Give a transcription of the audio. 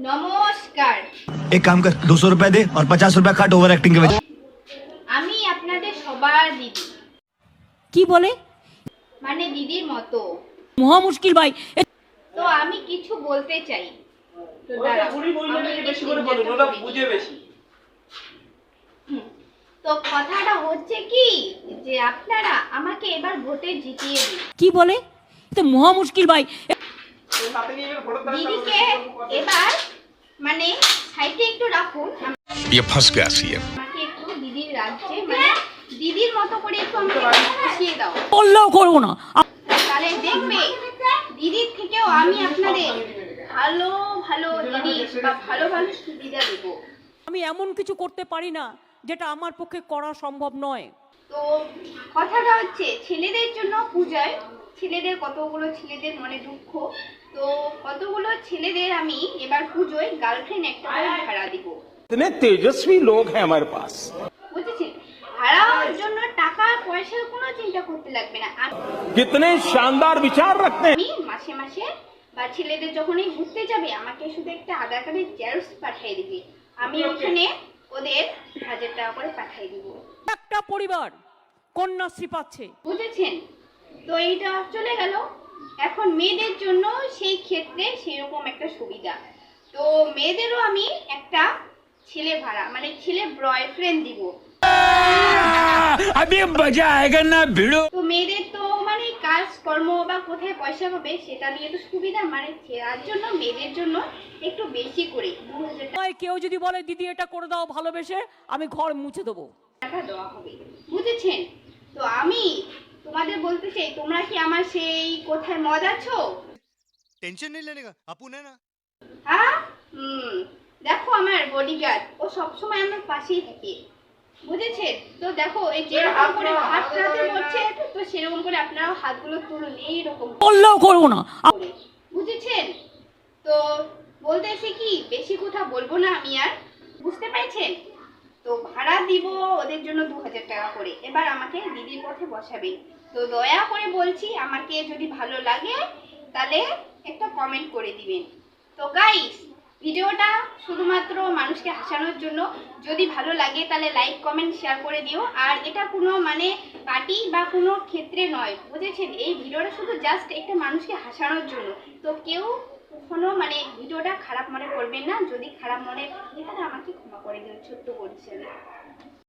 নমস্কার। एक काम कर 200 रुपए दे और 50 रुपए काट ओवर एक्टिंग के वजह। আমি আপনাদের সবার দিদি, কি বলে মানে দিদির মতো। মহা মুশকিল ভাই। তো আমি কিছু বলতে চাই। তো দাঁড়াও, আমি বেশি করে বলুন, ওরা বুঝে বেশি। তো কথাটা হচ্ছে কি যে আপনারা আমাকে এবার ভোটে জিতিয়ে দিন। কি বলে তো মহা মুশকিল ভাই। দিদিকে এবার মানে সাইডে একটু রাখুন, ये फंस गया सीएम। আমাকে একটু দিদির রাজ্যে মানে দিদির মতো করে একটু আমাকে খুশিয়ে দাও। বললেও করবো না। তাহলে দেখবে দিদির থেকেও আমি আপনাদের ভালো ভালো জিনিস বা ভালো ভালো সুবিধা দেবো। আমি এমন কিছু করতে পারি না যেটা আমার পক্ষে করা সম্ভব নয়। তো কথাটা হচ্ছে ছেলেদের জন্য পূজায় ছেলেদের কতগুলো ছেলেদের মনে দুঃখ, তো কতগুলো ছেলেদের আমি এবার পুজোয় গার্লফ্রেন্ড একটা করে ভাড়া দিব। इतने तेजस्वी लोग हैं हमारे पास। বুঝেছেন? ভাড়ার জন্য টাকা পয়সার কোনো চিন্তা করতে লাগবে না। कितने शानदार विचार रखते हैं। আমি মাসে মাসে বা ছেলেদের যখনই ঘুরতে যাবে আমাকে শুধু একটা আধার কার্ডের জেরক্স পাঠিয়ে দিবে, আমি ওখানে ওদের 1000 টাকা করে পাঠিয়ে দিব। একটা পরিবার কন্যাশ্রী পাচ্ছে। বুঝেছেন? তো এইটা চলে গেল। এখন মেয়েদের জন্য সেই ক্ষেত্রে সেরকম একটা সুবিধা, তো মেয়েদেরও আমি একটা ছেলে ভাড়া মানে ছেলে বয়ফ্রেন্ড দিব। अभी मजा आएगा ना भिड़ो। তো মেয়েদের তো মানে কাজ কর্ম বা কোথায় পয়সা পাবে সেটা নিয়ে তো সুবিধা, মানে তার জন্য মেয়েদের জন্য একটু বেশি করে 2000 তাই কেউ যদি বলে দিদি এটা করে দাও ভালোবেসে, আমি ঘর মুছে দেবো। টাকা দেওয়া হবে। বুঝেছেন? তো আমি তোমাদের বলতে চাই, তোমরা কি আমার সেই কোথায় মদ আছো? टेंशन नहीं लेने का अपुन है ना। হ্যাঁ, দেখো আমার বডিগার্ড, ও সবসময় আমার পাশেই থাকে। বুঝেছেন? তো দেখো এই যেরকম করে হাত রাতে পড়ছে, তো সেরকম করে আপনারাও হাতগুলো তুলুন এইরকম বললেও করবো না। করে। বুঝেছেন? তো বলতেছি কি বেশি কথা বলবো না আমি আর, বুঝতে পেরেছেন? তো ভাড়া দিব ওদের জন্য 2000 টাকা করে, এবার আমাকে দিদির পথে বসাবেন। তো দয়া করে বলছি আমাকে যদি ভালো লাগে তাহলে একটা কমেন্ট করে দিবেন। তো গাইস, ভিডিওটা শুধুমাত্র মানুষকে হাসানোর জন্য, যদি ভালো লাগে তাহলে লাইক কমেন্ট শেয়ার করে দিও। আর এটা কোনো মানে পার্টি বা কোনো ক্ষেত্রে নয়, বুঝেছেন? এই ভিডিওটা শুধু জাস্ট একটা মানুষকে হাসানোর জন্য। তো কেউ কখনো মানে ভিডিওটা খারাপ মনে করবেন না, যদি খারাপ মনে থাকে আমাকে ক্ষমা করে দিন ছোট্ট পরিচয়।